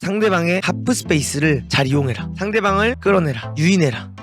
상대방의 하프 스페이스를 잘 이용해라. 상대방을 끌어내라. 유인해라.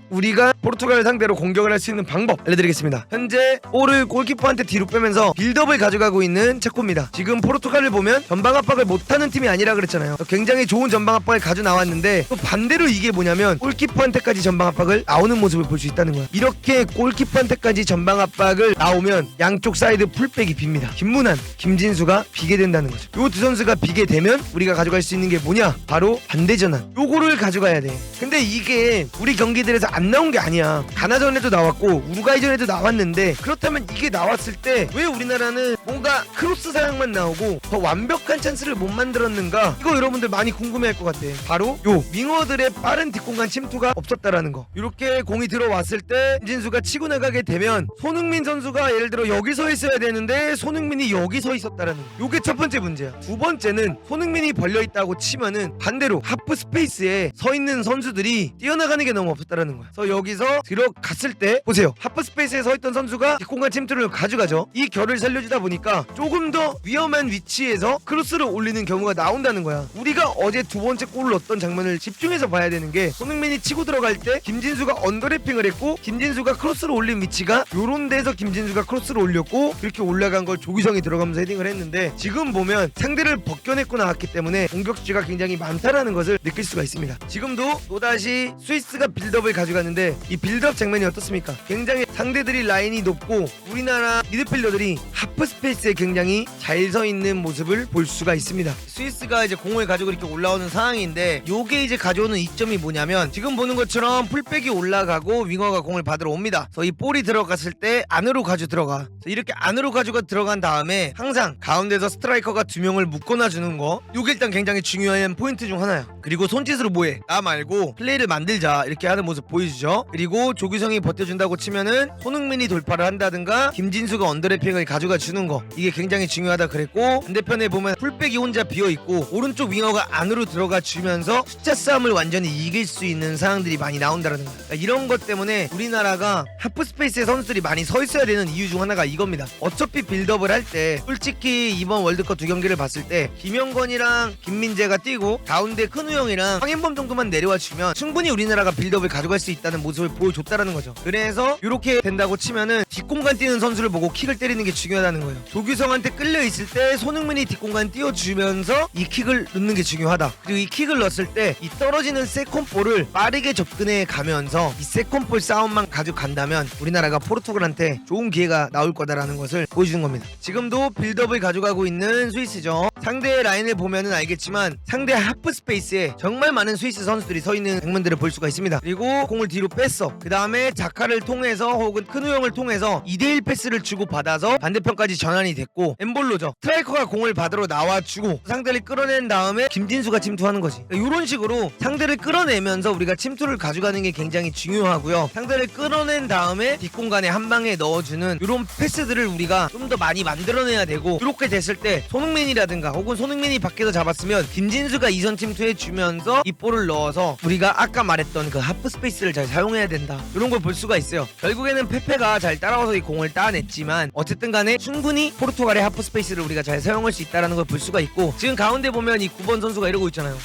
우리가 포르투갈 상대로 공격을 할 수 있는 방법 알려드리겠습니다. 현재 볼을 골키퍼한테 뒤로 빼면서 빌드업을 가져가고 있는 체코입니다. 지금 포르투갈을 보면 전방 압박을 못하는 팀이 아니라 그랬잖아요. 굉장히 좋은 전방 압박을 가져 나왔는데 또 반대로 이게 뭐냐면 골키퍼한테까지 전방 압박을 나오는 모습을 볼 수 있다는 거야. 이렇게 골키퍼한테까지 전방 압박을 나오면 양쪽 사이드 풀백이 빕니다. 김문환, 김진수가 비게 된다는 거죠. 요 두 선수가 비게 되면 우리가 가져갈 수 있는 게 뭐냐? 바로 반대 전환. 요거를 가져가야 돼. 근데 이게 우리 경기들에서 안 나온 게 아니야. 가나전에도 나왔고 우루과이전에도 나왔는데, 그렇다면 이게 나왔을 때 왜 우리나라는 뭔가 크로스 사용만 나오고 더 완벽한 찬스를 못 만들었는가? 이거 여러분들 많이 궁금해할 것 같아. 바로 요 윙어들의 빠른 뒷공간 침투가 없었다라는 거. 이렇게 공이 들어왔을 때 김진수가 치고 나가게 되면 손흥민 선수가 예를 들어 여기 서 있어야 되는데 손흥민이 여기 서 있었다라는 거. 요게 첫 번째 문제야. 두 번째는 손흥민이 벌려 있다고 치면은 반대로 하프 스페이스에 서 있는 선수들이 뛰어나가는 게 너무 없었다라는 거야. 그래서 여기서 들어갔을 때 보세요. 하프 스페이스에 서 있던 선수가 뒷공간 침투를 가져가죠. 이 결을 살려주다 보니까 조금 더 위험한 위치에서 크로스를 올리는 경우가 나온다는 거야. 우리가 어제 두 번째 골을 넣었던 장면을 집중해서 봐야 되는 게, 손흥민이 치고 들어갈 때 김진수가 언더래핑을 했고 김진수가 크로스를 올린 위치가 요런 데서 김진수가 크로스를 올렸고 그렇게 올라간 걸 조규성이 들어가면서 헤딩을 했는데, 지금 보면 상대를 벗겨내고 나왔기 때문에 공격수가 굉장히 많다라는 것을 느낄 수가 있습니다. 지금도 또다시 스위스가 빌드업을 가져갔는데 이 빌드업 장면이 어떻습니까? 굉장히 상대들이 라인이 높고 우리나라 미드필더들이 하프 스페이스에 굉장히 잘 서 있는 모습을 볼 수가 있습니다. 스위스가 이제 공을 가지고 이렇게 올라오는 상황인데, 요게 이제 가져오는 이점이 뭐냐면 지금 보는 것처럼 풀백이 올라가고 윙어가 공을 받으러 옵니다. 그래서 이 볼이 들어갔을 때 안으로 가져 들어가. 이렇게 안으로 가지고 들어간 다음에 항상 가운데서 스트라이커가 두 명을 묶어놔 주는 거, 요게 일단 굉장히 중요한 포인트 중 하나야. 그리고 손짓으로 뭐해? 나 말고 플레이를 만들자, 이렇게 하는 모습 보여주죠. 그리고 조규성이 버텨준다고 치면은 손흥민이 돌파를 한다든가 김진수가 언더래핑을 가져가 주는 거, 이게 굉장히 중요하다 그랬고, 반대편에 보면 풀백이 혼자 비어있고 오른쪽 윙어가 안으로 들어가 주면서 숫자 싸움을 완전히 이길 수 있는 상황들이 많이 나온다는 거야. 그러니까 이런 것 때문에 우리나라가 하프 스페이스에 선수들이 많이 서 있어야 되는 이유 중 하나가 이겁니다. 어차피 빌드업을 할 때 솔직히 이번 월드컵 두 경기를 봤을 때 김영건이랑 김민재가 뛰고 가운데 큰우영이랑 황인범 정도만 내려와 주면 충분히 우리나라가 빌드업을 가져갈 수 있다는 모습을 보여줬다라는 거죠. 그래서 이렇게 된다고 치면은 뒷공간 뛰는 선수를 보고 킥을 때리는 게 중요하다는 거예요. 조규성한테 끌려 있을 때 손흥민이 뒷공간 띄워주면서 이 킥을 넣는 게 중요하다. 그리고 이 킥을 넣었을 때 이 떨어지는 세컨볼을 빠르게 접근해 가면서 이 세컨볼 싸움만 가져간다면 우리나라가 포르투갈한테 좋은 기회가 나올 거다라는 것을 보여주는 겁니다. 지금도 빌드업을 가져가고 있는 스위스죠. 상대의 라인을 보면은 알겠지만 상대 하프 스페이스에 정말 많은 스위스 선수들이 서 있는 장면들을 볼 수가 있습니다. 그리고 공을 뒤로 뺐어. 그 다음에 자카를 통해서 혹은 큰우영을 통해서 2대1 패스를 주고 받아서 반대편까지 전환이 됐고, 엠볼로죠. 스트라이커가 공을 받으러 나와주고 상대를 끌어낸 다음에 김진수가 침투하는 거지. 그러니까 이런 식으로 상대를 끌어내면서 우리가 침투를 가져가는 게 굉장히 중요하고요. 상대를 끌어낸 다음에 뒷공간에 한 방에 넣어주는 이런 패스들을 우리가 좀 더 많이 만들어내야 되고, 이렇게 됐을 때 손흥민이라든가 혹은 손흥민이 밖에서 잡았으면 김진수가 이선 침투해주면서 이 볼을 넣어서 우리가 아까 말했던 그 하프 스페이스를 잘 사용해야 된다, 이런 걸 볼 수가 있어요. 결국에는 페페가 잘 따라와서 이 공을 따냈지만 어쨌든 간에 충분히 포르투갈의 하프 스페이스를 우리가 잘 사용할 수 있다는 걸 볼 수가 있고, 지금 가운데 보면 이 9번 선수가 이러고 있잖아요.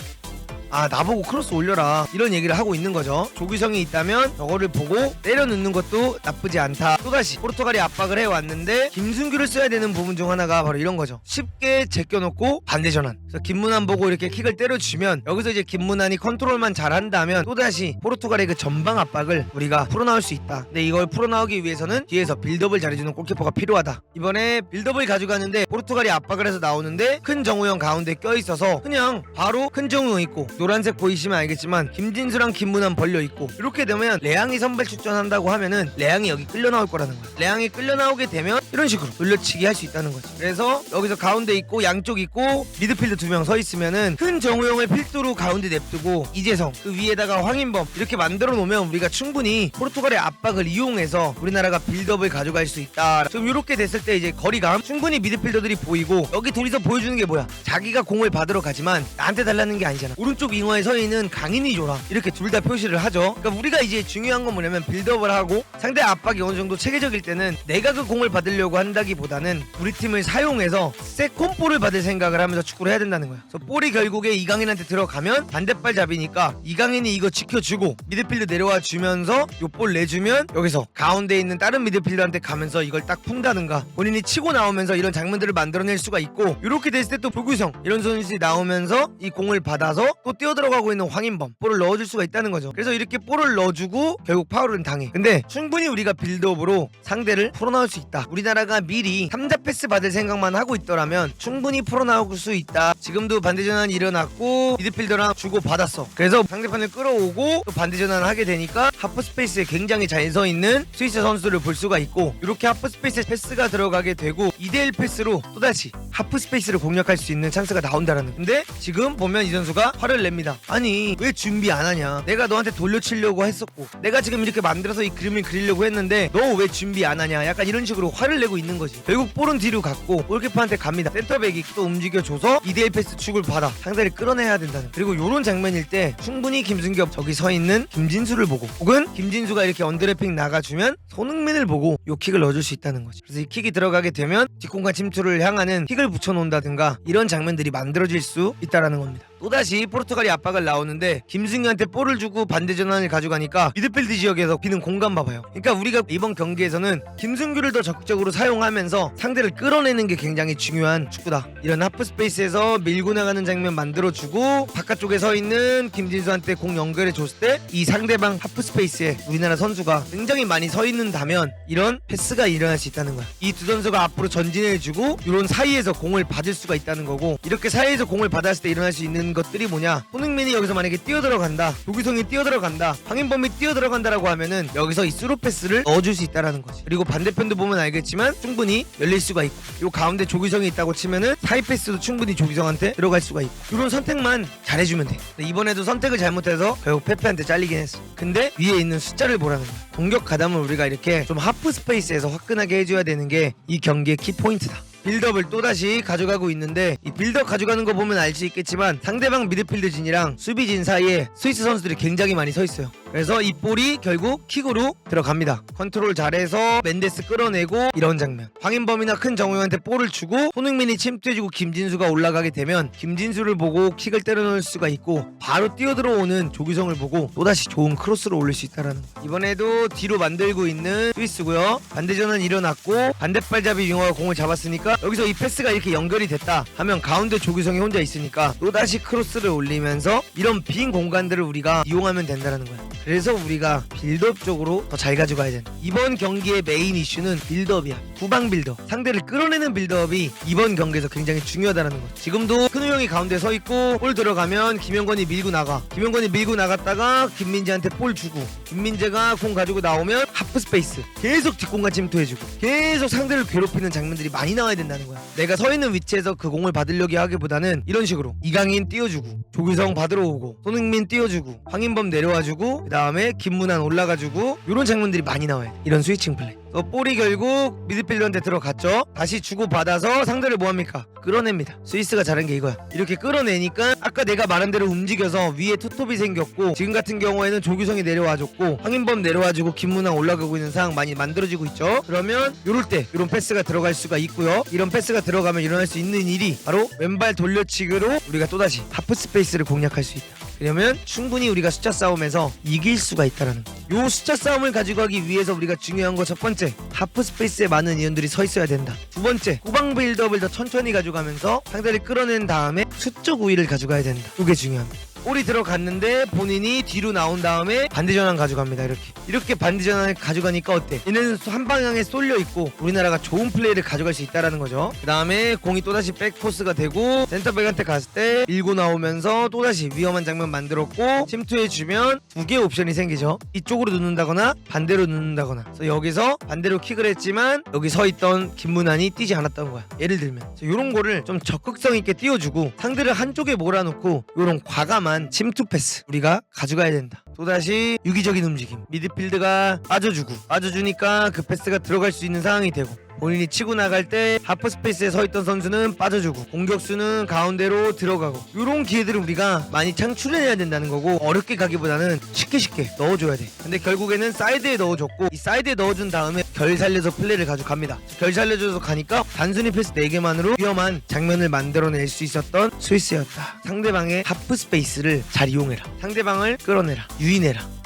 아, 나보고 크로스 올려라, 이런 얘기를 하고 있는 거죠. 조규성이 있다면 저거를 보고 때려 넣는 것도 나쁘지 않다. 또다시 포르투갈이 압박을 해왔는데 김승규를 써야 되는 부분 중 하나가 바로 이런 거죠. 쉽게 제껴놓고 반대 전환. 그래서 김문환 보고 이렇게 킥을 때려주면 여기서 이제 김문환이 컨트롤만 잘한다면 또다시 포르투갈의 그 전방 압박을 우리가 풀어나올 수 있다. 근데 이걸 풀어나오기 위해서는 뒤에서 빌드업을 잘해주는 골키퍼가 필요하다. 이번에 빌드업을 가져가는데 포르투갈이 압박을 해서 나오는데 큰 정우영 가운데 껴있어서 그냥 바로 큰 정우영 있고, 노란색 보이시면 알겠지만 김진수랑 김문환 벌려있고, 이렇게 되면 레앙이 선발 출전한다고 하면은 레앙이 여기 끌려 나올 거라는 거야. 레앙이 끌려 나오게 되면 이런 식으로 돌려치기 할 수 있다는 거지. 그래서 여기서 가운데 있고 양쪽 있고 미드필드 두 명 서 있으면은 큰 정우영을 필두로 가운데 냅두고 이재성 그 위에다가 황인범 이렇게 만들어 놓으면 우리가 충분히 포르투갈의 압박을 이용해서 우리나라가 빌드업을 가져갈 수 있다. 지금 이렇게 됐을 때 이제 거리감 충분히 미드필더들이 보이고, 여기 둘이서 보여주는 게 뭐야? 자기가 공을 받으러 가지만 나한테 달라는 게 아니잖아. 오른쪽 오른쪽 윙어에 서 있는 강인이 줘라 이렇게 둘 다 표시를 하죠. 그러니까 우리가 이제 중요한 건 뭐냐면 빌드업을 하고 상대 압박이 어느 정도 체계적일 때는 내가 그 공을 받으려고 한다기보다는 우리 팀을 사용해서 세컨볼을 받을 생각을 하면서 축구를 해야 된다는 거야. 그래서 볼이 결국에 이강인한테 들어가면 반대발 잡이니까 이강인이 이거 지켜주고 미드필드 내려와 주면서 요 볼 내주면 여기서 가운데 있는 다른 미드필더한테 가면서 이걸 딱 푼다든가 본인이 치고 나오면서 이런 장면들을 만들어낼 수가 있고, 이렇게 됐을 때 또 조규성 이런 선수들이 나오면서 이 공을 받아서 또 뛰어들어가고 있는 황인범 볼을 넣어줄 수가 있다는 거죠. 그래서 이렇게 볼을 넣어주고 결국 파울은 당해. 근데 충분히 우리가 빌드업으로 상대를 풀어나올 수 있다. 우리나라가 미리 3자 패스 받을 생각만 하고 있더라면 충분히 풀어나올 수 있다. 지금도 반대 전환이 일어났고 미드필더랑 주고 받았어. 그래서 상대편을 끌어오고 또 반대 전환을 하게 되니까 하프 스페이스에 굉장히 잘 서 있는 스위스 선수들을 볼 수가 있고, 이렇게 하프 스페이스에 패스가 들어가게 되고 2대1 패스로 또다시 하프 스페이스를 공략할 수 있는 찬스가 나온다라는. 근데 지금 보면 이 선수가 화를 냅니다. 아니 왜 준비 안 하냐, 내가 너한테 돌려치려고 했었고 내가 지금 이렇게 만들어서 이 그림을 그리려고 했는데 너 왜 준비 안 하냐, 약간 이런 식으로 화를 내고 있는 거지. 결국 볼은 뒤로 갔고 골키퍼한테 갑니다. 센터백이 또 움직여줘서 2대1 패스 축을 받아 상대를 끌어내야 된다는. 그리고 요런 장면일 때 충분히 김승겸 저기 서 있는 김진수를 보고, 혹은 김진수가 이렇게 언더래핑 나가주면 손흥민을 보고 요 킥을 넣어줄 수 있다는 거지. 그래서 이 킥이 들어가게 되면 뒷공간 침투를 향하는 킥을 붙여놓는다든가 이런 장면들이 만들어질 수 있다라는 겁니다. 또다시 포르투갈이 압박을 나오는데 김승규한테 볼을 주고 반대 전환을 가져가니까 미드필드 지역에서 비는 공간 봐봐요. 그러니까 우리가 이번 경기에서는 김승규를 더 적극적으로 사용하면서 상대를 끌어내는 게 굉장히 중요한 축구다. 이런 하프 스페이스에서 밀고 나가는 장면 만들어주고 바깥쪽에 서 있는 김진수한테 공 연결해 줬을 때 이 상대방 하프 스페이스에 우리나라 선수가 굉장히 많이 서 있는다면 이런 패스가 일어날 수 있다는 거야. 이 두 선수가 앞으로 전진해주고 이런 사이에서 공을 받을 수가 있다는 거고, 이렇게 사이에서 공을 받았을 때 일어날 수 있는 것들이 뭐냐, 손흥민이 여기서 만약에 뛰어들어간다, 조규성이 뛰어들어간다, 황인범이 뛰어들어간다라고 하면은 여기서 이 스루 패스를 넣어줄 수 있다라는 거지. 그리고 반대편도 보면 알겠지만 충분히 열릴 수가 있고, 요 가운데 조규성이 있다고 치면은 사이 패스도 충분히 조규성한테 들어갈 수가 있고, 이런 선택만 잘해주면 돼. 근데 이번에도 선택을 잘못해서 결국 페페한테 잘리긴 했어. 근데 위에 있는 숫자를 보라는 거야. 공격 가담을 우리가 이렇게 좀 하프 스페이스에서 화끈하게 해줘야 되는 게 이 경기의 키포인트다. 빌드업을 또다시 가져가고 있는데, 이 빌드업 가져가는 거 보면 알 수 있겠지만 상대방 미드필드진이랑 수비진 사이에 스위스 선수들이 굉장히 많이 서 있어요. 그래서 이 볼이 결국 킥으로 들어갑니다. 컨트롤 잘해서 멘데스 끌어내고 이런 장면. 황인범이나 큰 정우영한테 볼을 주고 손흥민이 침투해주고 김진수가 올라가게 되면 김진수를 보고 킥을 때려넣을 수가 있고, 바로 뛰어들어오는 조규성을 보고 또다시 좋은 크로스로 올릴 수 있다는 거. 이번에도 뒤로 만들고 있는 스위스고요. 반대전은 일어났고 반대발잡이 윙어가 공을 잡았으니까 여기서 이 패스가 이렇게 연결이 됐다 하면 가운데 조규성이 혼자 있으니까 또다시 크로스를 올리면서 이런 빈 공간들을 우리가 이용하면 된다는 거야. 그래서 우리가 빌드업 쪽으로 더 잘 가져가야 된다. 이번 경기의 메인 이슈는 빌드업이야. 후방 빌드업, 상대를 끌어내는 빌드업이 이번 경기에서 굉장히 중요하다는 거. 지금도 큰우 형이 가운데 서 있고 볼 들어가면 김영건이 밀고 나가, 김영건이 밀고 나갔다가 김민재한테 볼 주고, 김민재가 공 가지고 나오면 하프 스페이스 계속 뒷공간 침투해주고 계속 상대를 괴롭히는 장면들이 많이 나와야 된다는 거야. 내가 서 있는 위치에서 그 공을 받으려고 하기보다는 이런 식으로 이강인 띄워주고 조규성 받으러 오고 손흥민 띄워주고 황인범 내려와주고 그 다음에 김문환 올라가주고 이런 장면들이 많이 나와요. 이런 스위칭 플레이. 볼이 결국 미드필더한테 들어갔죠. 다시 주고받아서 상대를 뭐합니까? 끌어냅니다. 스위스가 잘한 게 이거야. 이렇게 끌어내니까 아까 내가 말한 대로 움직여서 위에 투톱이 생겼고, 지금 같은 경우에는 조규성이 내려와줬고 황인범 내려와주고 김문환 올라가고 있는 상황 많이 만들어지고 있죠. 그러면 요럴 때 이런 패스가 들어갈 수가 있고요. 이런 패스가 들어가면 일어날 수 있는 일이 바로 왼발 돌려치기로 우리가 또다시 하프 스페이스를 공략할 수 있다. 그러면 충분히 우리가 숫자 싸움에서 이길 수가 있다는 거. 요 숫자 싸움을 가지고 하기 위해서 우리가 중요한 거 첫 번째, 하프 스페이스에 많은 인원들이 서 있어야 된다. 두 번째, 후방 빌드업을 더 천천히 가져가면서 상대를 끌어낸 다음에 수적 우위를 가져가야 된다. 이게 중요합니다. 볼이 들어갔는데 본인이 뒤로 나온 다음에 반대 전환 가져갑니다. 이렇게 반대 전환을 가져가니까 어때? 얘는 한 방향에 쏠려 있고 우리나라가 좋은 플레이를 가져갈 수 있다라는 거죠. 그 다음에 공이 또다시 백포스가 되고 센터백한테 갔을 때 밀고 나오면서 또다시 위험한 장면 만들었고, 침투해주면 두 개의 옵션이 생기죠. 이쪽으로 넣는다거나 반대로 넣는다거나. 그래서 여기서 반대로 킥을 했지만 여기 서 있던 김문환이 뛰지 않았던 거야. 예를 들면 이런 거를 좀 적극성 있게 띄워주고 상대를 한쪽에 몰아놓고 이런 과감한 침투 패스 우리가 가져가야 된다. 또다시 유기적인 움직임, 미드필드가 빠져주니까 그 패스가 들어갈 수 있는 상황이 되고, 본인이 치고 나갈 때 하프 스페이스에 서 있던 선수는 빠져주고 공격수는 가운데로 들어가고 이런 기회들을 우리가 많이 창출해내야 된다는 거고 어렵게 가기보다는 쉽게 넣어줘야 돼. 근데 결국에는 사이드에 넣어줬고 이 사이드에 넣어준 다음에 결 살려서 플레이를 가져갑니다. 결 살려줘서 가니까 단순히 패스 4개만으로 위험한 장면을 만들어낼 수 있었던 스위스였다. 상대방의 하프 스페이스를 잘 이용해라. 상대방을 끌어내라. 유인해라.